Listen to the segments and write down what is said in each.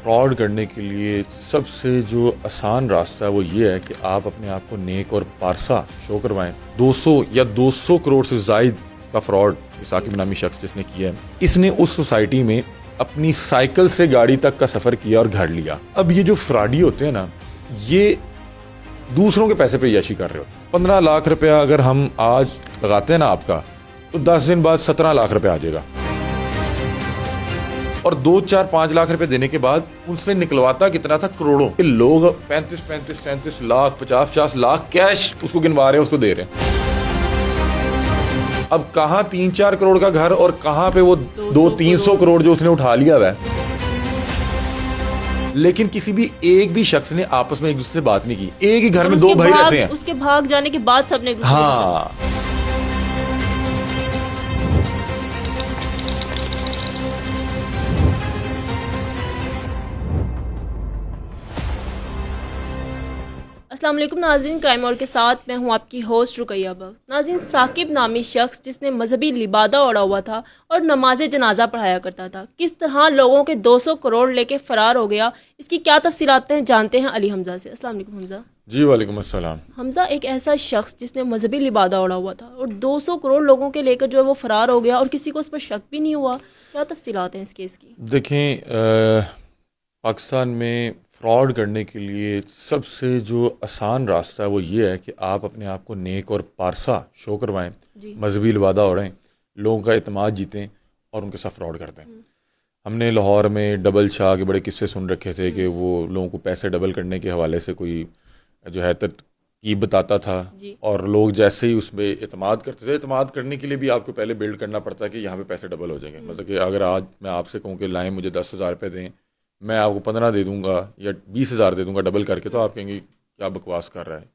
Fraud کرنے کے لیے سب سے جو آسان راستہ ہے وہ یہ ہے کہ آپ اپنے آپ کو نیک اور پارسا شو کروائیں. 200 کروڑ سے زائد کا فراڈ ثاقب نامی شخص جس نے کیا ہے, اس نے اس سوسائٹی میں اپنی سائیکل سے گاڑی تک کا سفر کیا اور گھر لیا. اب یہ جو فراڈی ہوتے ہیں نا, یہ دوسروں کے پیسے پہ عیاشی کر رہے ہوتے ہیں. 15 لاکھ روپیہ اگر ہم آج لگاتے ہیں نا آپ کا, تو 10 دن بعد 17 لاکھ روپے آ جائے گا, اور 2-4-5 لاکھ روپے دینے کے بعد ان سے نکلواتا کتنا تھا؟ کروڑوں. لوگ 35 لاکھ 50 لاکھ کیش اس کو گنوا رہے ہیں, اس کو دے رہے ہیں. اب کہاں 3-4 کروڑ کا گھر اور کہاں پہ وہ 200-300 کروڑ جو اس نے اٹھا لیا ہوا ہے. لیکن کسی بھی ایک بھی شخص نے آپس میں ایک دوسرے سے بات نہیں کی. ایک ہی گھر میں 2 بھائی رہتے ہیں, اس کے بھاگ جانے کے بعد سب نے السلام علیکم ناظرین. کرائم اور کے ساتھ میں ہوں آپ کی ہوسٹ رقیہ بخت. ناظرین, ثاقب نامی شخص جس نے مذہبی لبادہ اوڑھا ہوا تھا اور نماز جنازہ پڑھایا کرتا تھا, کس طرح لوگوں کے 200 کروڑ لے کے فرار ہو گیا, اس کی کیا تفصیلات ہیں جانتے ہیں علی حمزہ سے. السلام علیکم حمزہ. جی وعلیکم السلام. حمزہ, ایک ایسا شخص جس نے مذہبی لبادہ اوڑھا ہوا تھا اور 200 کروڑ لوگوں کے لے کر جو ہے وہ فرار ہو گیا اور کسی کو اس پر شک بھی نہیں ہوا, کیا تفصیلات ہیں اس کیس کی؟ دیکھیں, پاکستان میں فراڈ کرنے کے لیے سب سے جو آسان راستہ ہے وہ یہ ہے کہ آپ اپنے آپ کو نیک اور پارسا شو کروائیں, مذہبی لبادہ اوڑھیں, لوگوں کا اعتماد جیتیں اور ان کے ساتھ فراڈ کر دیں. ہم نے لاہور میں ڈبل شاہ کے بڑے قصے سن رکھے تھے کہ وہ لوگوں کو پیسے ڈبل کرنے کے حوالے سے کوئی جو ہے ترکیب بتاتا تھا, اور لوگ جیسے ہی اس پہ اعتماد کرتے تھے. اعتماد کرنے کے لیے بھی آپ کو پہلے بلڈ کرنا پڑتا ہے کہ یہاں پہ پیسے ڈبل ہو جائیں گے. مطلب کہ اگر آج میں آپ سے کہوں کہ لائیں مجھے 10,000 روپے دیں, میں آپ کو 15 دے دوں گا یا 20,000 دے دوں گا ڈبل کر کے, تو آپ کہیں گے کیا بکواس کر رہا ہے.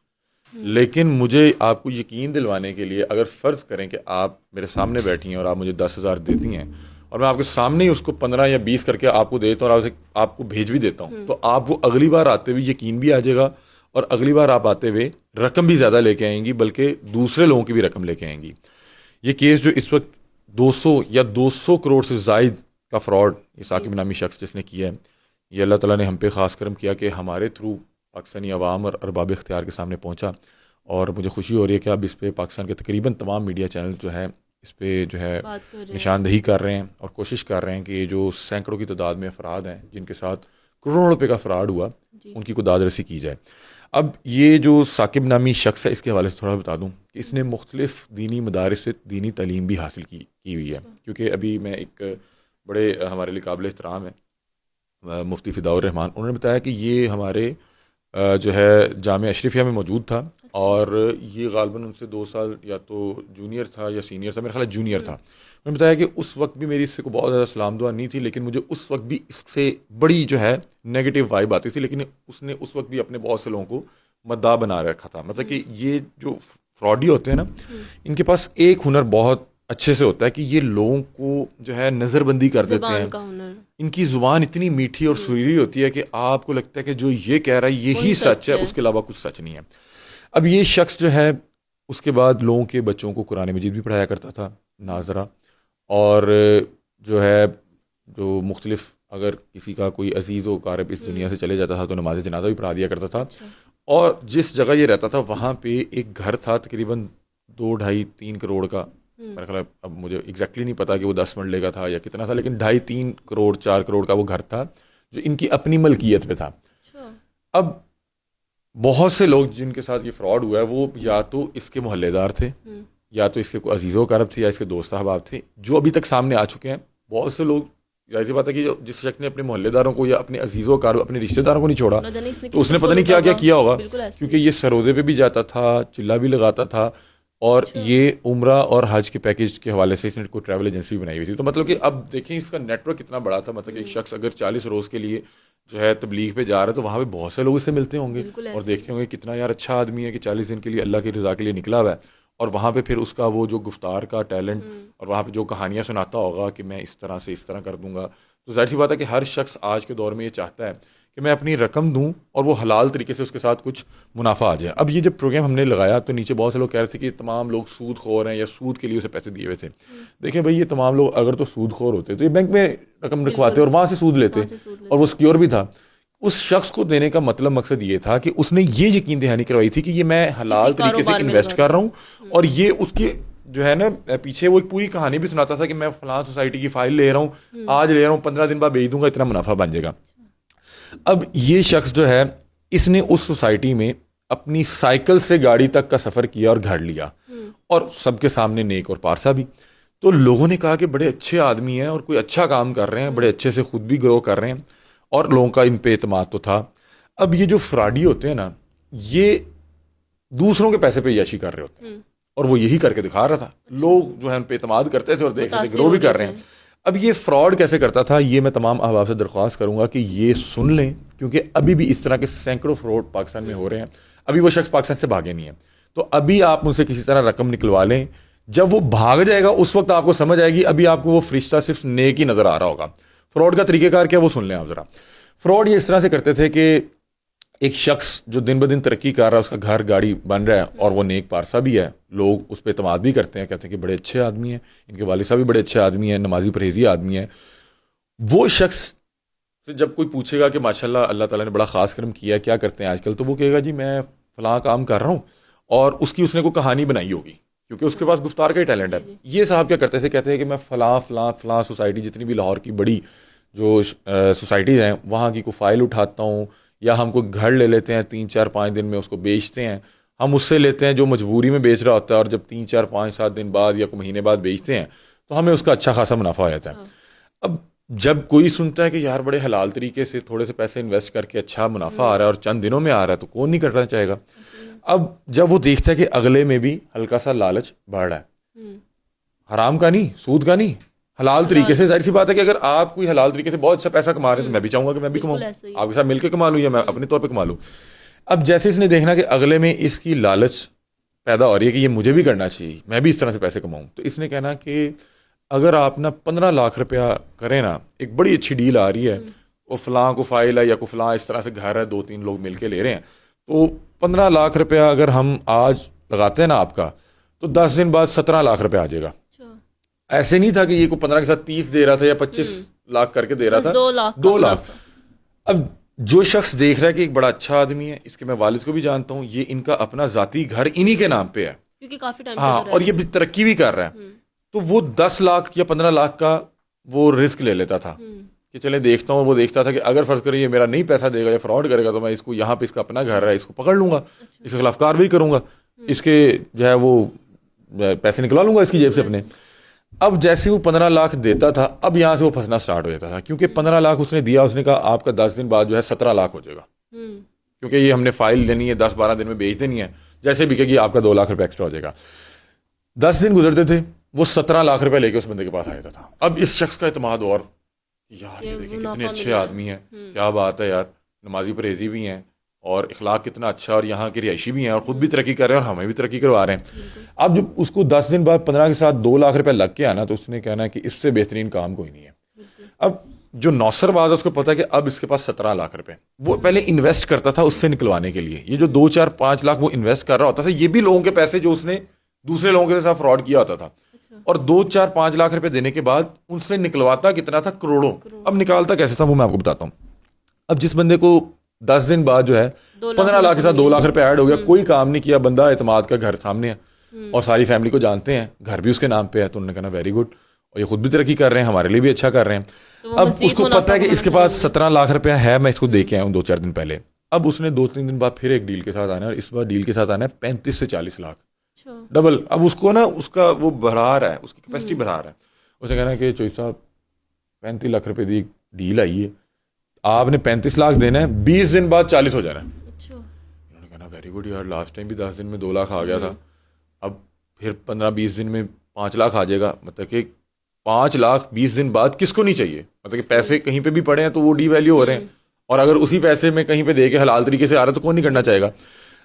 لیکن مجھے آپ کو یقین دلوانے کے لیے اگر فرض کریں کہ آپ میرے سامنے بیٹھی ہیں اور آپ مجھے 10,000 دیتی ہیں, اور میں آپ کے سامنے ہی اس کو 15 یا 20 کر کے آپ کو دیتا ہوں اور آپ کو بھیج بھی دیتا ہوں, تو آپ کو اگلی بار آتے ہوئے یقین بھی آ جائے گا, اور اگلی بار آپ آتے ہوئے رقم بھی زیادہ لے کے آئیں گی, بلکہ دوسرے لوگوں کی بھی رقم لے کے آئیں گی. یہ کیس جو اس وقت 200 کروڑ سے زائد کا فراڈ یہ ثاقب نامی شخص جس نے کیا ہے, یہ اللہ تعالیٰ نے ہم پہ خاص کرم کیا کہ ہمارے تھرو پاکستانی عوام اور ارباب اختیار کے سامنے پہنچا, اور مجھے خوشی ہو رہی ہے کہ اب اس پہ پاکستان کے تقریباً تمام میڈیا چینلز جو ہیں اس پہ جو ہے نشاندہی کر رہے ہیں اور کوشش کر رہے ہیں کہ یہ جو سینکڑوں کی تعداد میں افراد ہیں جن کے ساتھ کروڑوں روپے کا فراڈ ہوا, ان کی داد رسی کی جائے. اب یہ جو ثاقب نامی شخص ہے, اس کے حوالے سے تھوڑا بتا دوں کہ اس نے مختلف دینی مدارس سے دینی تعلیم بھی حاصل کی ہوئی ہے. کیونکہ ابھی میں ایک بڑے ہمارے لیے قابل احترام ہے مفتی فداء الرحمان, انہوں نے بتایا کہ یہ ہمارے جو ہے جامعہ اشرفیہ میں موجود تھا, اور یہ غالباً ان سے 2 سال یا تو جونیئر تھا یا سینئر تھا, میرا خیال ہے جونیئر تھا. انہوں نے بتایا کہ اس وقت بھی میری اس سے کو بہت زیادہ سلام دعا نہیں تھی, لیکن مجھے اس وقت بھی اس سے بڑی جو ہے نیگیٹو وائب آتی تھی, لیکن اس نے اس وقت بھی اپنے بہت سے لوگوں کو مداح بنا رکھا تھا. مطلب کہ یہ جو فراڈی ہوتے ہیں نا, ان کے پاس ایک ہنر بہت اچھے سے ہوتا ہے کہ یہ لوگوں کو جو ہے نظر بندی کر دیتے ہیں. ان کی زبان اتنی میٹھی اور سریلی ہوتی ہے کہ آپ کو لگتا ہے کہ جو یہ کہہ رہا ہے یہی سچ ہے, اس کے علاوہ کچھ سچ نہیں ہے. اب یہ شخص جو ہے اس کے بعد لوگوں کے بچوں کو قرآن مجید بھی پڑھایا کرتا تھا, ناظرہ, اور جو ہے جو مختلف اگر کسی کا کوئی عزیز و قارب اس دنیا سے چلے جاتا تھا تو نماز جنازہ بھی پڑھا دیا کرتا تھا. اور جس جگہ یہ رہتا تھا وہاں پہ ایک گھر تھا تقریباً 2-2.5-3 کروڑ کا, میرا خیال اب مجھے ایگزیکٹلی نہیں پتا کہ وہ 10 مرلے کا تھا یا کتنا تھا, لیکن 2.5-3 کروڑ 4 کروڑ کا وہ گھر تھا جو ان کی اپنی ملکیت میں تھا. اب بہت سے لوگ جن کے ساتھ یہ فراڈ ہوا ہے وہ یا تو اس کے محلے دار تھے, یا تو اس کے کوئی عزیز و اقارب تھے, یا اس کے دوست احباب تھے, جو ابھی تک سامنے آ چکے ہیں. بہت سے لوگ ایسی بات ہے کہ جس شخص نے اپنے محلے داروں کو یا اپنے عزیز و اقارب اپنے رشتہ داروں کو نہیں چھوڑا, تو اس نے پتہ نہیں کیا کیا ہوگا, کیونکہ یہ سروزے پہ بھی جاتا تھا, چلا بھی لگاتا تھا, اور یہ عمرہ اور حج کے پیکج کے حوالے سے اس نے کوئی ٹریول ایجنسی بھی بنائی ہوئی تھی. تو مطلب کہ اب دیکھیں اس کا نیٹ ورک کتنا بڑا تھا. مطلب کہ ایک شخص اگر 40 روز کے لیے جو ہے تبلیغ پہ جا رہا ہے تو وہاں پہ بہت سے لوگ اس سے ملتے ہوں گے اور دیکھتے ہوں گے کتنا یار اچھا آدمی ہے کہ 40 دن کے لیے اللہ کی رضا کے لیے نکلا ہوا ہے, اور وہاں پہ پھر اس کا وہ جو گفتار کا ٹیلنٹ اور وہاں پہ جو کہانیاں سناتا ہوگا کہ میں اس طرح سے اس طرح کر دوں گا. تو ظاہر سی بات ہے کہ ہر شخص آج کے دور میں یہ چاہتا ہے کہ میں اپنی رقم دوں اور وہ حلال طریقے سے اس کے ساتھ کچھ منافع آ جائے. اب یہ جب پروگرام ہم نے لگایا تو نیچے بہت سے لوگ کہہ رہے تھے کہ تمام لوگ سود خور ہیں یا سود کے لیے اسے پیسے دیے ہوئے تھے. دیکھیں بھائی، یہ تمام لوگ اگر تو سود خور ہوتے تو یہ بینک میں رقم رکھواتے اور وہاں سے سود لیتے اور وہ سکیور بھی تھا. اس شخص کو دینے کا مقصد یہ تھا کہ اس نے یہ یقین دہانی کروائی تھی کہ یہ میں حلال طریقے سے انویسٹ کر رہا ہوں، اور یہ اس کی جو ہے نا پیچھے وہ ایک پوری کہانی بھی سناتا تھا کہ میں فلاں سوسائٹی کی فائل لے رہا ہوں، آج لے رہا ہوں، 15 دن بعد بیچ دوں گا، اتنا منافع بن جائے گا. اب یہ شخص جو ہے اس نے اس سوسائٹی میں اپنی سائیکل سے گاڑی تک کا سفر کیا اور گھر لیا، اور سب کے سامنے نیک اور پارسا بھی. تو لوگوں نے کہا کہ بڑے اچھے آدمی ہیں اور کوئی اچھا کام کر رہے ہیں، بڑے اچھے سے خود بھی گرو کر رہے ہیں، اور لوگوں کا ان پہ اعتماد تو تھا. اب یہ جو فراڈی ہوتے ہیں نا، یہ دوسروں کے پیسے پہ عیاشی کر رہے ہوتے ہیں، اور وہ یہی کر کے دکھا رہا تھا. لوگ جو ہے ان پہ اعتماد کرتے تھے اور دیکھ رہے تھے گرو بھی کر رہے ہیں. اب یہ فراڈ کیسے کرتا تھا، یہ میں تمام احباب سے درخواست کروں گا کہ یہ سن لیں، کیونکہ ابھی بھی اس طرح کے سینکڑوں فراڈ پاکستان میں ہو رہے ہیں. ابھی وہ شخص پاکستان سے بھاگے نہیں ہیں، تو ابھی آپ ان سے کسی طرح رقم نکلوا لیں. جب وہ بھاگ جائے گا اس وقت آپ کو سمجھ آئے گی. ابھی آپ کو وہ فرشتہ صرف نیک ہی نظر آ رہا ہوگا. فراڈ کا طریقہ کار کیا وہ سن لیں آپ ذرا. فراڈ یہ اس طرح سے کرتے تھے کہ ایک شخص جو دن بدن ترقی کر رہا ہے، اس کا گھر گاڑی بن رہا ہے اور وہ نیک پارسا بھی ہے، لوگ اس پہ اعتماد بھی کرتے ہیں، کہتے ہیں کہ بڑے اچھے آدمی ہیں، ان کے والد صاحب بھی بڑے اچھے آدمی ہیں، نمازی پرہیزی آدمی ہیں. وہ شخص سے جب کوئی پوچھے گا کہ ماشاءاللہ اللہ تعالیٰ نے بڑا خاص کرم کیا ہے، کیا کرتے ہیں آج کل، تو وہ کہے گا جی میں فلاں کام کر رہا ہوں، اور اس نے کوئی کہانی بنائی ہوگی کیونکہ اس کے پاس گفتار کا ہی ٹیلنٹ ہے. یہ صاحب کیا کرتے تھے، کہتے ہیں کہ میں فلاں فلاں فلاں سوسائٹی، جتنی بھی لاہور کی بڑی جو سوسائٹیز ہیں وہاں کی کوئی فائل اٹھاتا ہوں، یا ہم کو گھر لے لیتے ہیں 3 4 5 دن میں اس کو بیچتے ہیں. ہم اس سے لیتے ہیں جو مجبوری میں بیچ رہا ہوتا ہے، اور جب 3 4 5 7 دن بعد یا کوئی مہینے بعد بیچتے ہیں تو ہمیں اس کا اچھا خاصا منافع ہو جاتا ہے. اب جب کوئی سنتا ہے کہ یار بڑے حلال طریقے سے تھوڑے سے پیسے انویسٹ کر کے اچھا منافع آ رہا ہے اور چند دنوں میں آ رہا ہے، تو کون نہیں کرنا چاہے گا. اب جب وہ دیکھتا ہے کہ اگلے میں بھی ہلکا سا لالچ بڑھ رہا ہے، حرام کا نہیں، سود کا نہیں، حلال طریقے سے، ظاہر سی بات ہے کہ اگر آپ کوئی حلال طریقے سے بہت اچھا پیسہ کما رہے ہیں تو میں بھی چاہوں گا کہ میں بھی کماؤں، آپ کے ساتھ مل کے کما لوں یا میں اپنے طور پہ کما لوں. اب جیسے اس نے دیکھنا کہ اگلے میں اس کی لالچ پیدا ہو رہی ہے کہ یہ مجھے بھی کرنا چاہیے، میں بھی اس طرح سے پیسے کماؤں، تو اس نے کہنا کہ اگر آپ نا 15 لاکھ روپیہ کریں نا، ایک بڑی اچھی ڈیل آ رہی ہے، وہ فلاں کو فائل ہے یا کوئی فلاں اس طرح سے گھر ہے، 2 3 لوگ مل کے لے رہے ہیں، تو 15 لاکھ روپیہ اگر ہم آج لگاتے ہیں نا آپ کا، تو 10 دن بعد 17 لاکھ روپیہ آ جائے گا. ایسے نہیں تھا کہ یہ کوئی 15 کے ساتھ 30 دے رہا تھا یا 25 لاکھ کر کے دے رہا تھا، 2 لاکھ. اب جو شخص دیکھ رہا ہے کہ ایک بڑا اچھا آدمی ہے، اس کے میں والد کو بھی جانتا ہوں، یہ ان کا اپنا ذاتی گھر انہی کے نام پہ ہے کیونکہ کافی ٹائم، ہاں، اور یہ بھی ترقی بھی کر رہا ہے، تو وہ 10 لاکھ یا 15 لاکھ کا وہ رسک لے لیتا تھا کہ چلے دیکھتا ہوں. وہ دیکھتا تھا کہ اگر فرض کریں یہ میرا نہیں پیسہ دے گا یا فراڈ کرے گا تو میں اس کو یہاں پہ، اس کا اپنا گھر ہے، اس کو پکڑ لوں گا، اس کے خلاف کارروائی کروں گا، اس کے جو ہے وہ پیسے نکلوا لوں گا اس کی جیب سے اپنے. اب جیسے وہ 15 لاکھ دیتا تھا، اب یہاں سے وہ پھنسنا سٹارٹ ہو جاتا تھا، کیونکہ 15 لاکھ اس نے دیا، اس نے کہا آپ کا 10 دن بعد جو ہے 17 لاکھ ہو جائے گا، کیونکہ یہ ہم نے فائل دینی ہے، 10 12 دن میں بیچ دینی ہے، جیسے بھی کہ گی آپ کا 2 لاکھ روپے ایکسٹرا ہو جائے گا. 10 دن گزرتے تھے، وہ 17 لاکھ روپے لے کے اس بندے کے پاس آ جاتا تھا. اب اس شخص کا اعتماد، اور یار یہ دیکھیں کتنے اچھے آدمی ہیں، کیا بات ہے یار، نمازی پرہیزی بھی ہیں اور اخلاق کتنا اچھا، اور یہاں کے رہائشی بھی ہیں اور خود بھی ترقی کر رہے ہیں اور ہمیں بھی ترقی کروا رہے ہیں. اب جب اس کو 10 دن بعد 15 کے ساتھ 2 لاکھ روپے لگ کے آنا، تو اس نے کہنا کہ اس سے بہترین کام کوئی نہیں ہے. اب جو نوسر باز ہے اس کو پتا ہے کہ اب اس کے پاس 17 لاکھ روپے، وہ پہلے انویسٹ کرتا تھا اس سے نکلوانے کے لیے. یہ جو 2 4 5 لاکھ وہ انویسٹ کر رہا ہوتا تھا، یہ بھی لوگوں کے پیسے جو اس نے دوسرے لوگوں کے ساتھ فراڈ کیا ہوتا تھا، اور 2 4 5 لاکھ روپے دینے کے بعد ان سے نکلواتا کتنا تھا، کروڑوں. اب نکالتا کیسے تھا وہ میں آپ کو بتاتا ہوں. اب جس بندے کو 10 دن بعد جو ہے 15 لاکھ کے ساتھ 2 لاکھ روپے ایڈ ہو گیا، کوئی کام نہیں کیا، بندہ اعتماد کا گھر سامنے ہے اور ساری فیملی کو جانتے ہیں، گھر بھی اس کے نام پہ ہے، تو انہوں نے کہنا ویری گڈ، اور یہ خود بھی ترقی کر رہے ہیں، ہمارے لیے بھی اچھا کر رہے ہیں. اب اس کو پتہ ہے کہ اس کے پاس 17 لاکھ روپیہ ہے، میں اس کو دے کے آیا ہوں 2 4 دن پہلے. اب اس نے 2 3 دن بعد پھر ایک ڈیل کے ساتھ آنا ہے، اور اس بار ڈیل کے ساتھ آنا ہے 35 سے 40 لاکھ، ڈبل. اب اس کو نا اس کا وہ بڑھا رہا ہے، اس کی کیپیسٹی بڑھا رہا ہے. اس نے کہنا کہ چوئی صاحب 35 لاکھ روپے دی ڈیل آئی ہے، آپ نے 35 لاکھ دینا ہے، 20 دن بعد 40 ہو جانا ہے. انہوں نے کہنا ویری گڈ یار، لاسٹ ٹائم بھی 10 دن میں 2 لاکھ آ گیا تھا، اب پھر 15 20 دن میں 5 لاکھ آ جائے گا. مطلب کہ 5 لاکھ 20 دن بعد کس کو نہیں چاہیے؟ مطلب کہ پیسے کہیں پہ بھی پڑے ہیں تو وہ ڈی ویلیو ہو رہے ہیں، اور اگر اسی پیسے میں کہیں پہ دے کے حلال طریقے سے آ رہا ہے تو کون نہیں کرنا چاہے گا.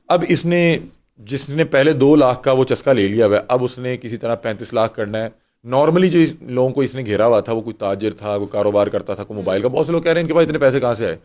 اب اس نے، جس نے پہلے 2 لاکھ کا وہ چسکا لے لیا ہوا ہے، اب اس نے کسی طرح 35 لاکھ کرنا ہے. نارملی جو لوگوں کو اس نے گھیرا ہوا تھا، وہ کوئی تاجر تھا، کوئی کاروبار کرتا تھا، کوئی موبائل کا. بہت سے لوگ کہہ رہے ہیں ان کے پاس اتنے پیسے کہاں سے آئے؟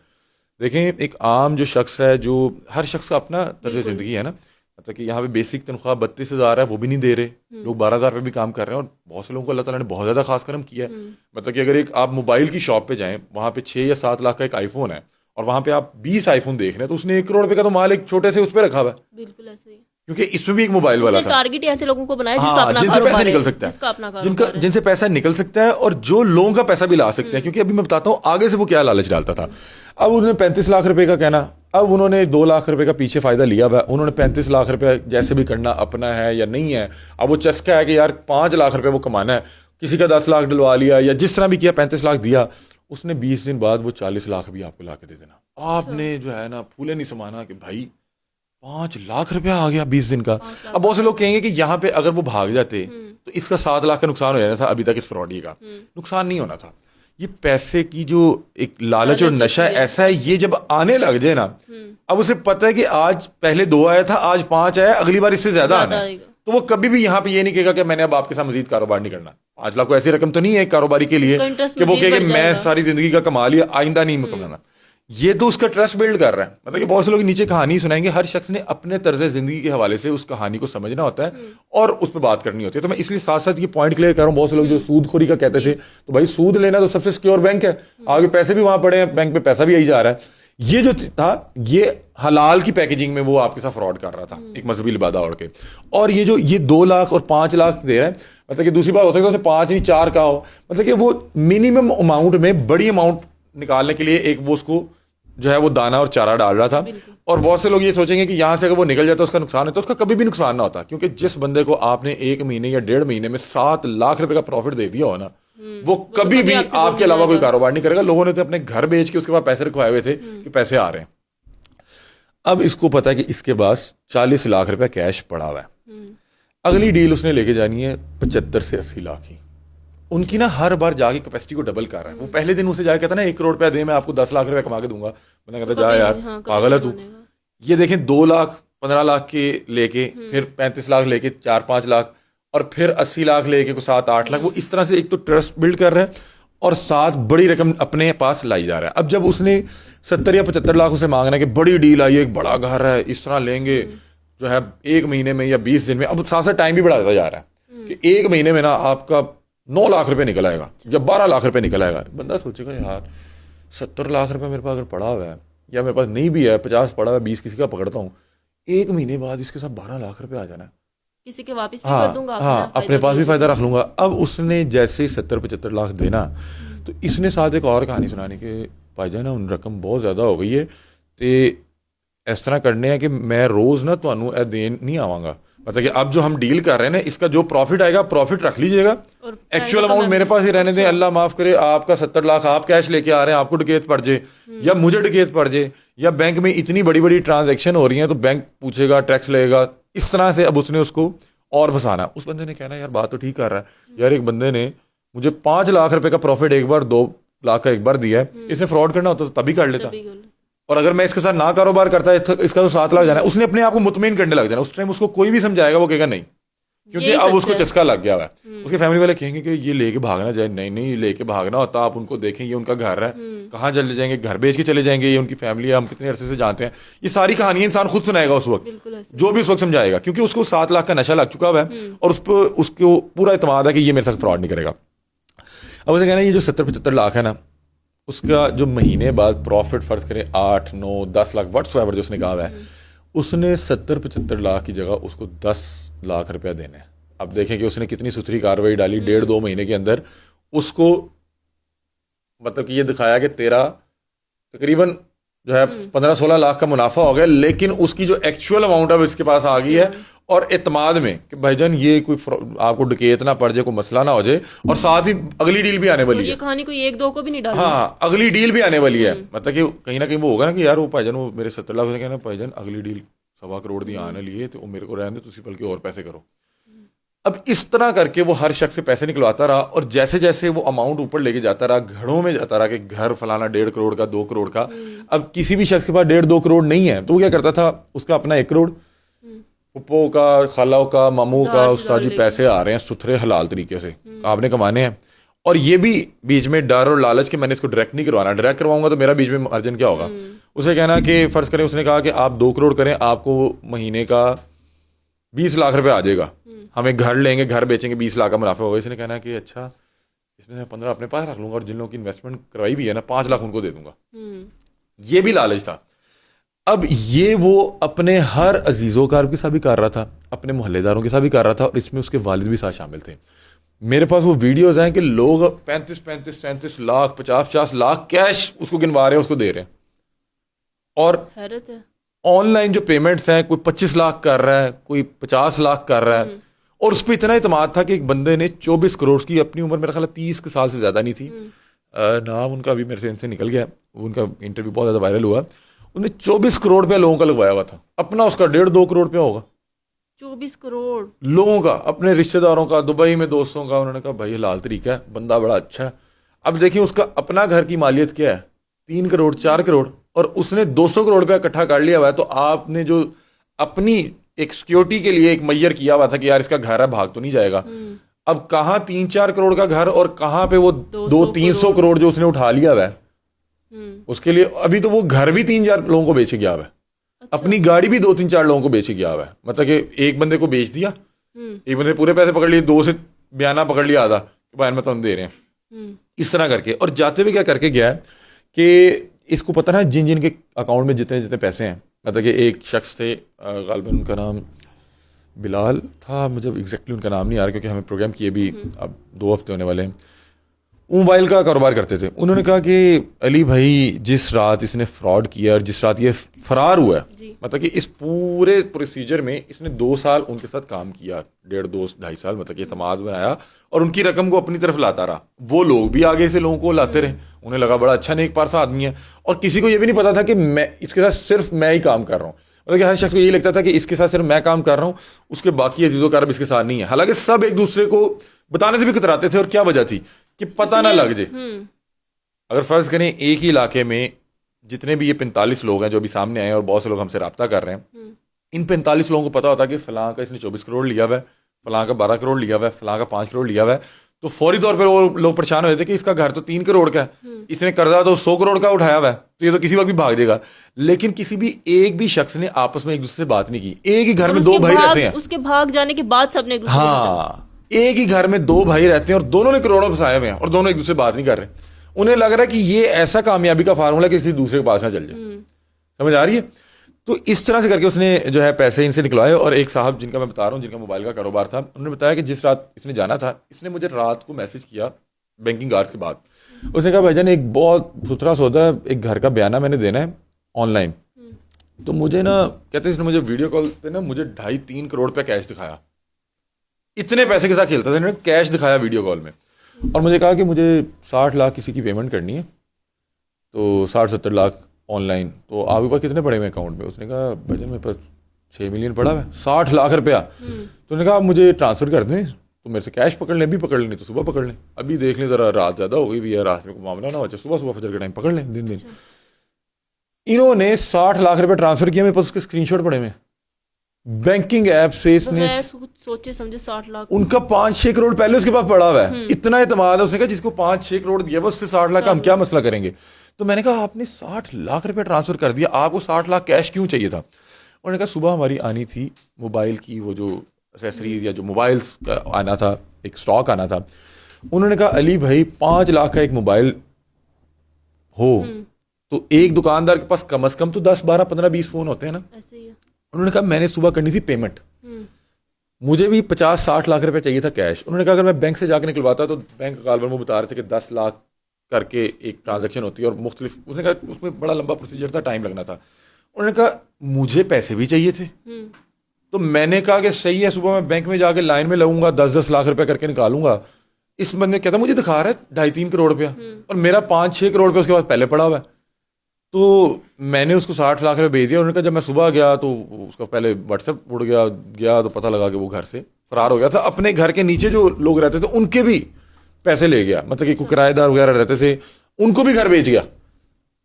دیکھیں ایک عام جو شخص ہے, جو ہر شخص کا اپنا طرز زندگی ہے نا, مطلب کہ یہاں پہ بیسک تنخواہ 32,000 ہے, وہ بھی نہیں دے رہے لوگ, 12,000 پہ بھی کام کر رہے ہیں, اور بہت سے لوگوں کو اللہ تعالیٰ نے بہت زیادہ خاص کرم کیا ہے. مطلب کہ اگر ایک آپ موبائل کی شاپ پہ جائیں, وہاں پہ 6 یا 7 لاکھ کا ایک آئی فون ہے, اور وہاں پہ آپ 20 آئی فون دیکھ رہے ہیں, تو اس نے 1 کروڑ روپے کا تو مال ایک چھوٹے سے اس پہ رکھا ہوا ہے. بالکل ایسے ہی, کیونکہ اس میں بھی ایک موبائل والا تھا. ٹارگٹ ایسے لوگوں کو بنایا جس کا اپنا جن سے پیسہ نکل سکتا ہے, جن سے پیسہ نکل سکتا ہے, اور جو لوگوں کا پیسہ بھی لا سکتے ہیں. کیونکہ ابھی میں بتاتا ہوں آگے سے وہ کیا لالچ ڈالتا تھا. اب انہوں نے 35 لاکھ روپے کا کہنا, اب انہوں نے 2 لاکھ روپے کا پیچھے فائدہ لیا ہوا ہے, انہوں نے 35 لاکھ روپے جیسے بھی کرنا اپنا ہے یا نہیں ہے. اب وہ چسکا ہے کہ یار 5 لاکھ روپے وہ کمانا ہے, کسی کا 10 لاکھ ڈلوا لیا, یا جس طرح بھی کیا 35 لاکھ دیا, اس نے 20 دن بعد وہ 40 لاکھ بھی آپ کو لا کے دے دینا. آپ نے جو ہے نا پھولے نہیں سمانا کہ بھائی 5 لاکھ روپیہ آ گیا 20 دن کا. اب بہت سے لوگ کہیں گے کہ یہاں پہ اگر وہ بھاگ جاتے تو اس کا 7 لاکھ کا نقصان ہو جانا تھا. ابھی تک اس فراڈی کا نقصان نہیں ہونا تھا. یہ پیسے کی جو ایک لالچ اور نشہ ایسا ہے, یہ جب آنے لگ جائے نا, اب اسے پتہ ہے کہ آج پہلے 2 آیا تھا, آج 5 آیا, اگلی بار اس سے زیادہ آنا ہے, تو وہ کبھی بھی یہاں پہ یہ نہیں کہے گا کہ میں نے اب آپ کے ساتھ مزید کاروبار نہیں کرنا. 5 لاکھ کو ایسی رقم تو نہیں ہے کاروباری کے لیے کہ وہ کہے کہ میں ساری زندگی کا کما لیا, آئندہ نہیں کمانا. یہ تو اس کا ٹرسٹ بلڈ کر رہا ہے. مطلب کہ بہت سے لوگ نیچے کہانی سنائیں گے, ہر شخص نے اپنے طرز زندگی کے حوالے سے اس کہانی کو سمجھنا ہوتا ہے اور اس پہ بات کرنی ہوتی ہے. تو میں اس لیے ساتھ ساتھ یہ پوائنٹ کلیئر کر رہا ہوں. بہت سے لوگ جو سود خوری کا کہتے تھے, تو بھائی سود لینا تو سب سے سیکیور بینک ہے, آگے پیسے بھی وہاں پڑے ہیں, بینک پہ پیسہ بھی آئی جا رہا ہے. یہ جو تھا یہ حلال کی پیکیجنگ میں وہ آپ کے ساتھ فراڈ کر رہا تھا ایک مذہبی لبادہ اوڑھ کے. اور یہ 2 لاکھ اور 5 لاکھ دے رہا ہے, مطلب کہ دوسری بات ہو سکتا ہے 5 نہیں 4 کا ہو, مطلب کہ وہ منیمم اماؤنٹ میں بڑی اماؤنٹ نکالنے کے لیے ایک وہ اس کو جو ہے وہ دانا اور چارہ ڈال رہا تھا. اور بہت سے لوگ یہ سوچیں گے کہ یہاں سے اگر وہ نکل جاتا ہے اس کا نقصان ہے, تو اس کا کبھی بھی نقصان نہ ہوتا. کیونکہ جس بندے کو آپ نے 1 مہینے یا 1.5 مہینے میں 7 لاکھ روپے کا پروفٹ دے دیا ہو نا, وہ کبھی بھی آپ کے علاوہ کوئی کاروبار نہیں کرے گا. لوگوں نے تو اپنے گھر بیچ کے اس کے بعد پیسے رکھوائے ہوئے تھے کہ پیسے آ رہے ہیں. اب اس کو پتا ہے کہ اس کے پاس 40 لاکھ روپے کیش پڑا ہوا ہے. اگلی ڈیل اس نے لے کے جانی ہے 75 سے 80 لاکھ کی. ان کی نا ہر بار جا کے کیپیسٹی کو ڈبل کر رہا ہے. وہ پہلے دن اسے جا کے کہتا نا 1 کروڑ روپیہ دے, میں آپ کو 10 لاکھ روپے کما کے دوں گا. میں نے کہتا جا یار پاگل ہے تو. یہ دیکھیں 2 لاکھ 15 لاکھ کے لے کے, پھر 35 لاکھ لے کے 4-5 لاکھ, اور پھر 80 لاکھ لے کے 7-8 لاکھ. وہ اس طرح سے ایک تو ٹرسٹ بلڈ کر رہا ہے, اور ساتھ بڑی رقم اپنے پاس لائی جا رہا ہے. اب جب اس نے 70 یا 75 لاکھ اسے مانگنا ہے کہ بڑی ڈیل آئی ہے, ایک بڑا گھر ہے, اس طرح لیں گے جو ہے 1 مہینے میں یا 20 دن میں. اب ساتھ ساتھ ٹائم بھی بڑھاتا جا رہا ہے کہ 1 مہینے میں نا آپ کا 9 لاکھ روپے نکل آئے گا یا 12 لاکھ روپے نکل آئے گا. بندہ سوچے گا یار 70 لاکھ روپے میرے پاس اگر پڑا ہوا ہے, یا میرے پاس نہیں بھی ہے 50 پڑا ہوا ہے, 20 کسی کا پکڑتا ہوں, 1 مہینے بعد اس کے ساتھ 12 لاکھ روپے آ جانا ہے, کسی کے واپس بھی کر دوں گا, ہاں اپنے پاس بھی فائدہ رکھ لوں گا. اب اس نے جیسے 70-75 لاکھ دینا, تو اس نے ساتھ ایک اور کہانی سنانی کہ بھائی جان ان رقم بہت زیادہ ہو گئی ہے, تے اس طرح کرنے ہیں کہ میں روز نا تمہوں اے دین نہیں آواں گا. مطلب کہ اب جو ہم ڈیل کر رہے ہیں نا, اس کا جو پروفٹ آئے گا پروفٹ رکھ لیجیے گا, ایکچوئل اماؤنٹ میرے پاس ہی رہنے دیں. اللہ معاف کرے آپ کا 70 لاکھ آپ کیش لے کے آ رہے ہیں, آپ کو ڈکیت پڑ جائے یا مجھے ڈکیت پڑ جائے, یا بینک میں اتنی بڑی بڑی ٹرانزیکشن ہو رہی ہیں تو بینک پوچھے گا, ٹیکس لے گا, اس طرح سے. اب اس نے اس کو اور بسانا. اس بندے نے کہنا یار بات تو ٹھیک کر رہا ہے یار, ایک بندے نے مجھے 5 لاکھ روپے کا پروفٹ ایک بار 2 لاکھ کا ایک بار دیا ہے, اس نے فراڈ کرنا ہوتا تو تبھی کر لیتا. اور اگر میں اس کے ساتھ نہ کاروبار کرتا اس کا تو 7 لاکھ جانا ہے. اس نے اپنے آپ کو مطمئن کرنے لگ جانا. اس ٹائم اس کو کوئی بھی سمجھائے گا وہ کہے گا نہیں, کیونکہ اب اس کو چسکا لگ گیا ہوا ہے. اس کے فیملی والے کہیں گے کہ یہ لے کے بھاگنا جائے, نہیں لے کے بھاگنا ہوتا. آپ ان کو دیکھیں یہ ان کا گھر ہے, کہاں چلے جائیں گے, گھر بیچ کے چلے جائیں گے, یہ ان کی فیملی ہے, ہم کتنے عرصے سے جانتے ہیں. یہ ساری کہانیاں انسان خود سنائے گا اس وقت, جو بھی اس وقت سمجھائے گا, کیونکہ اس کو 7 لاکھ کا نشہ لگ چکا ہوا ہے, اور اس پہ اس کو پورا اعتماد ہے کہ یہ میرے ساتھ فراڈ نہیں کرے گا. اب اسے کہنا ہے یہ جو 70-75 لاکھ ہے نا, اس کا جو مہینے بعد پروفٹ فرض کریں 8, 9, 10 لاکھ واٹس ایور جو اس نے کہا ہوا ہے, اس نے 70-75 لاکھ کی جگہ اس کو 10 لاکھ روپیہ دینے ہیں. اب دیکھیں کہ اس نے کتنی ستھری کاروائی ڈالی. 1.5-2 مہینے کے اندر اس کو مطلب کہ یہ دکھایا کہ تیرا تقریباً جو ہے 15-16 لاکھ کا منافع ہو گیا, لیکن اس کی جو ایکچوئل اماؤنٹ اب اس کے پاس آ گئی ہے, اور اعتماد میں کہ بھائی جان یہ کوئی آپ کو ڈکیت نہ پڑ جائے, کوئی مسئلہ نہ ہو جائے, اور ساتھ ہی اگلی ڈیل بھی آنے والی ہے. یہ کہانی کوئی 1-2 کو بھی نہیں ڈالی. ہاں اگلی ڈیل بھی آنے والی ہے. مطلب کہ کہیں نہ کہیں وہ ہوگا نا کہ یار وہ بھائی جان وہ میرے 70 لاکھ سے کہنا بھائی جان اگلی ڈیل 1.25 کروڑ دی آنے لیے, تو وہ میرے کو رہنے دے, تسی بلکہ اور پیسے کرو. اب اس طرح کر کے وہ ہر شخص سے پیسے نکلواتا رہا, اور جیسے جیسے وہ اماؤنٹ اوپر لے کے جاتا رہا, گھروں میں جاتا رہا کہ گھر فلانا 1.5 کروڑ کا, 2 کروڑ کا. اب کسی بھی شخص کے پاس 1.5-2 کروڑ نہیں ہے, تو وہ کیا کرتا تھا, اس کا اپنا 1 کروڑ, پھپھو کا, خالوں کا, ماموں کا, استاد جی پیسے آ رہے ہیں ستھرے حلال طریقے سے, آپ نے کمانے ہیں. اور یہ بھی بیچ میں ڈر اور لالچ کہ میں نے اس کو ڈائریکٹ نہیں کروانا, ڈائریکٹ کرواؤں گا تو میرا بیچ میں مارجن کیا ہوگا, اسے کہنا کہ فرض کریں اس نے کہا کہ آپ 2 کروڑ کریں, آپ کو مہینے کا 20 لاکھ روپے آ جائے گا, ہم ایک گھر لیں گے, گھر بیچیں گے, 20 لاکھ کا منافع ہوگا. اس نے کہنا کہ اچھا اس میں سے 15 اپنے پاس رکھ لوں گا اور جن لوگوں کی انویسٹمنٹ کروائی بھی ہے نا 5 لاکھ ان کو دے دوں گا. یہ بھی لالچ تھا. اب یہ وہ اپنے ہر عزیز و اقارب کے ساتھ بھی کر رہا تھا, اپنے محلے داروں کے ساتھ بھی کر رہا تھا, اور اس میں اس کے والد بھی ساتھ شامل تھے. میرے پاس وہ ویڈیوز ہیں کہ لوگ 35 لاکھ 50 لاکھ کیش اس کو گنوا رہے ہیں, اس کو دے رہے ہیں. اور حیرت ہے. آن لائن جو پیمنٹس ہیں, کوئی 25 لاکھ کر رہا ہے, کوئی 50 لاکھ کر رہا ہے, اور اس پہ اتنا اعتماد تھا کہ ایک بندے نے 24 کروڑ کی, اپنی عمر میرا خیال 30 سال سے زیادہ نہیں تھی, نام ان کا ابھی میرے سے نکل گیا, ان کا انٹرویو بہت زیادہ وائرل ہوا, انہوں نے 24 کروڑ روپیہ لوگوں کا لگوایا ہوا تھا. اپنا اس کا 1.5-2 کروڑ روپیہ ہوگا. 24 کروڑ لوگوں کا, اپنے رشتہ داروں کا, دبئی میں دوستوں کا. انہوں نے کہا بھائی حلال طریقہ ہے, بندہ بڑا اچھا ہے. اب دیکھیں اس کا اپنا گھر کی مالیت کیا ہے, 3 کروڑ 4 کروڑ, اور اس نے 200 کروڑ روپیہ اکٹھا کر لیا ہوا ہے. تو آپ نے جو اپنی ایک سیکیورٹی کے لیے ایک میئر کیا ہوا تھا کہ یار اس کا گھر ہے, بھاگ تو نہیں جائے گا, اب کہاں 3-4 کروڑ کا گھر اور کہاں پہ وہ 200-300 کروڑ جو اس نے اٹھا لیا ہوا ہے. اس کے لیے ابھی تو وہ گھر بھی 3-4 لوگوں کو بیچے گیا ہوا ہے, اپنی گاڑی بھی 2-3-4 لوگوں کو بیچے گیا ہوا ہے. مطلب کہ ایک بندے کو بیچ دیا, ایک بندے پورے پیسے پکڑ لیے, 2 سے بیانہ پکڑ لیا آدھا کہ بھائی میں تم دے رہے ہیں, اس طرح کر کے. اور جاتے ہوئے کیا کر کے گیا ہے کہ اس کو پتہ نا جن کے اکاؤنٹ میں جتنے پیسے ہیں, مطلب کہ ایک شخص تھے غالباً ان کا نام بلال تھا, مجھے ایگزیکٹلی ان کا نام نہیں آ رہا کیونکہ ہمیں پروگرام کیے بھی اب 2 ہفتے ہونے والے ہیں. وہ موبائل کا کاروبار کرتے تھے. انہوں نے کہا کہ علی بھائی جس رات اس نے فراڈ کیا اور جس رات یہ فرار ہوا ہے, مطلب کہ اس پورے پروسیجر میں اس نے 2 سال ان کے ساتھ کام کیا, 1.5-2-2.5 سال, مطلب کہ اعتماد بنایا اور ان کی رقم کو اپنی طرف لاتا رہا. وہ لوگ بھی آگے سے لوگوں کو لاتے رہے, انہیں لگا بڑا اچھا نیک پارسا آدمی ہے, اور کسی کو یہ بھی نہیں پتا تھا کہ میں اس کے ساتھ صرف میں ہی کام کر رہا ہوں. مطلب کہ ہر شخص کو یہی لگتا تھا کہ اس کے ساتھ صرف میں کام کر رہا ہوں, اس کے باقی عزیز و اقارب اس کے ساتھ نہیں ہے. حالانکہ سب ایک دوسرے کو بتانے سے بھی کتراتے تھے, اور کیا وجہ تھی کہ پتہ نہ لگ جائے. اگر فرض کریں ایک ہی علاقے میں جتنے بھی یہ 45 لوگ ہیں جو ابھی سامنے آئے ہیں, اور بہت سے لوگ ہم سے رابطہ کر رہے ہیں, ان 45 لوگوں کو پتا ہوتا کہ فلاں کا اس نے 24 کروڑ لیا ہوا ہے, فلاں کا 12 کروڑ لیا ہوا ہے, فلاں کا 5 کروڑ لیا ہوا ہے, تو فوری طور پر وہ لوگ پریشان ہوئے تھے کہ اس کا گھر تو 3 کروڑ کا ہے, اس نے قرضہ تو 100 کروڑ کا اٹھایا ہوا ہے, تو یہ تو کسی وقت بھی بھاگ دے گا. لیکن کسی بھی ایک بھی شخص نے آپس میں ایک دوسرے سے بات نہیں کی. ایک ہی گھر میں 2 بھائی رہتے ہیں, اس کے بھاگ جانے کے بعد سب نے ایک دوسرے ایک ہی گھر میں 2 بھائی رہتے ہیں, اور دونوں نے کروڑوں پھنسائے ہوئے ہیں, اور دونوں ایک دوسرے سے بات نہیں کر رہے. انہیں لگ رہا ہے کہ یہ ایسا کامیابی کا فارمولا کہ کسی دوسرے کے پاس نہ چل جائے. سمجھ آ رہی ہے؟ تو اس طرح سے کر کے اس نے جو ہے پیسے ان سے نکلوائے. اور ایک صاحب جن کا میں بتا رہا ہوں, جن کا موبائل کا کاروبار تھا, انہوں نے بتایا کہ جس رات اس نے جانا تھا, اس نے مجھے رات کو میسج کیا بینکنگ آورس کے بعد. اس نے کہا بھائی جان ایک بہت ستھرا سودا ہے, ایک گھر کا بیانہ میں نے دینا ہے آن لائن, تو مجھے نا کہتے ہیں اس نے مجھے ویڈیو کال پہ نا مجھے 2.5-3 کروڑ روپے کیش دکھایا. اتنے پیسے کے ساتھ کھیلتا تھا, انہوں نے کیش دکھایا ویڈیو کال میں, اور مجھے کہا کہ مجھے 60 لاکھ کسی کی پیمنٹ کرنی ہے, تو 60-70 لاکھ آن لائن, تو آپ کے پاس کتنے پڑے ہوئے اکاؤنٹ میں؟ اس نے کہا بھائی جان میرے پاس 6 ملین پڑا ہوا ہے, 60 لاکھ روپیہ. تو انہوں نے کہا آپ مجھے ٹرانسفر کر دیں, تو میرے سے کیش پکڑ لیں, ابھی پکڑ لیں تو صبح پکڑ لیں, ابھی دیکھ لیں ذرا رات زیادہ ہو گئی بھی ہے, رات میں کوئی معاملہ نہ ہو جائے, صبح فجر کے ٹائم پکڑ لیں دن. انہوں نے 60 لاکھ روپے ٹرانسفر کیا, میرے پاس اس کے اسکرین شاٹ پڑے ہوئے ہیں بینکنگ ایپ سے. اس نے سوچے سمجھے 60 لاکھ, ان کا 5-6 کروڑ پہلے اس کے پاس پڑا ہوا ہے, اتنا اعتماد ہے. اس نے کہا جس کو 5-6 کروڑ دیا بس اس سے 60 لاکھ کا ہم کیا مسئلہ کریں گے. تو میں نے کہا آپ نے 60 لاکھ روپے ٹرانسفر کر دیا, آپ کو 60 لاکھ کیش کیوں چاہیے تھا؟ انہوں نے کہا صبح ہماری آنی تھی موبائل کی وہ جو اسیسریز یا جو موبائلس کا آنا تھا, ایک اسٹاک آنا تھا. انہوں نے کہا علی بھائی 5 لاکھ کا ایک موبائل ہو تو ایک دکاندار کے پاس کم از کم تو 10-12-15-20 فون ہوتے ہیں نا. انہوں نے کہا میں نے صبح کرنی تھی پیمنٹ, مجھے بھی 50-60 لاکھ روپے چاہیے تھا کیش. انہوں نے کہا اگر میں بینک سے جا کے نکلواتا تو بینک غالباً وہ بتا رہے تھے کہ 10 لاکھ کر کے ایک ٹرانزیکشن ہوتی ہے, اور مختلف, اس نے کہا اس میں بڑا لمبا پروسیجر تھا, ٹائم لگنا تھا. انہوں نے کہا مجھے پیسے بھی چاہیے تھے, تو میں نے کہا کہ صحیح ہے صبح میں بینک میں جا کے لائن میں لگوں گا, 10-10 لاکھ روپے کر کے نکالوں گا. اس بندے کہتا مجھے دکھا رہا ہے 2.5-3 کروڑ روپیہ, اور میرا 5-6 کروڑ روپے اس کے بعد پہلے پڑا ہوا ہے. تو میں نے اس کو 60 لاکھ روپے بھیج دیا. انہوں نے کہا جب میں صبح گیا تو اس کا پہلے واٹس ایپ اڑ گیا تو پتہ لگا کہ وہ گھر سے فرار ہو گیا تھا. اپنے گھر کے نیچے جو لوگ رہتے تھے ان کے بھی پیسے لے گیا, مطلب کہ کوئی کرایہ دار وغیرہ رہتے تھے ان کو بھی گھر بیچ گیا,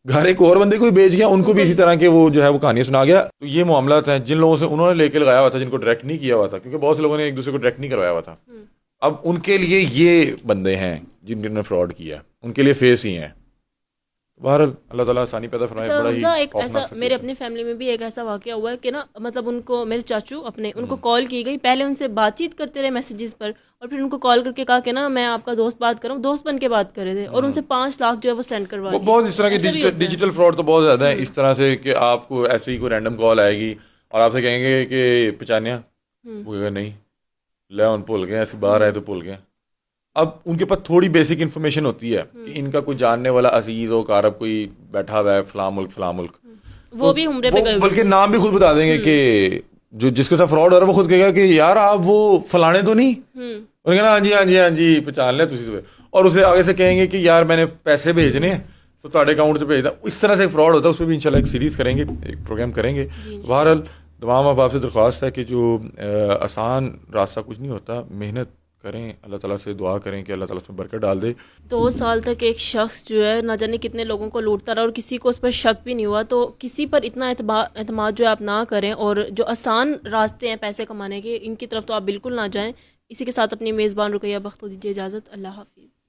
گھر ایک اور بندے کو بھی بیچ گیا, ان کو بھی اسی طرح کے وہ جو ہے وہ کہانیاں سنا گیا. تو یہ معاملات ہیں جن لوگوں سے انہوں نے لے کے لگایا ہوا تھا, جن کو ڈائریکٹ نہیں کیا ہوا تھا, کیونکہ بہت سے لوگوں نے ایک دوسرے کو ڈائریکٹ نہیں کروایا ہوا تھا. اب ان کے لیے یہ بندے ہیں جن نے فراڈ کیا, ان کے لیے فیس ہی ہیں. بہرحال اللہ تعالیٰ آسانی پیدا فرمائے. بڑا ہی حمزہ ایک خوفناک ایسا سا میرے کیس ہے. اپنی فیملی میں بھی ایک ایسا واقعہ ہوا ہے کہ نا مطلب ان کو میرے چاچو اپنے ان کو کال کی گئی, پہلے ان سے بات چیت کرتے رہے میسیجز پر, اور پھر ان کو کال کر کے کہا کہ نا میں آپ کا دوست بات کر رہا ہوں, دوست بن کے بات کر رہے تھے, اور ان سے 5 لاکھ جو ہے وہ سینڈ کروا وہ دیے. بہت اس طرح ایسا بھی کے ہوتا ہے. ڈیجیٹل فراڈ تو بہت زیادہ ہیں اس طرح سے کہ آپ کو ایسے ہی کوئی رینڈم کال آئے گی اور آپ سے کہیں گے کہ پہچانیا, وہ کہے گا نہیں, لے ان بھول گئے, ایسے باہر آئے تو بھول گئے. اب ان کے پاس تھوڑی بیسک انفارمیشن ہوتی ہے کہ ان کا کوئی جاننے والا عزیز و قارب کوئی بیٹھا ہوا ہے فلاں ملک, وہ بھی عمرے پہ گئے, بلکہ نام بھی خود بتا دیں گے کہ جو جس کے ساتھ فراڈ ہو رہا ہے وہ خود کہے گا کہ یار آپ وہ فلانے تو نہیں, انہوں نے کہا ہاں جی ہاں جی ہاں جی پہچان لیں تسی سے, اور اسے آگے سے کہیں گے کہ یار میں نے پیسے بھیجنے ہیں تو تھوڑے اکاؤنٹ سے بھیج دیں. اس طرح سے فراڈ ہوتا ہے, اس پہ بھی انشاءاللہ ایک سیریز کریں گے, ایک پروگرام کریں گے. بہرحال تمام احباب سے درخواست ہے کہ جو آسان راستہ کچھ نہیں ہوتا, محنت کریں, اللہ تعالیٰ سے دعا کریں کہ اللہ تعالیٰ اس میں برکت ڈال دے. 2 سال تک ایک شخص جو ہے نہ جانے کتنے لوگوں کو لوٹتا رہا اور کسی کو اس پر شک بھی نہیں ہوا. تو کسی پر اتنا اعتماد جو ہے آپ نہ کریں, اور جو آسان راستے ہیں پیسے کمانے کے ان کی طرف تو آپ بالکل نہ جائیں. اسی کے ساتھ اپنی میزبان رقیہ بخت کو دیجیے اجازت. اللہ حافظ.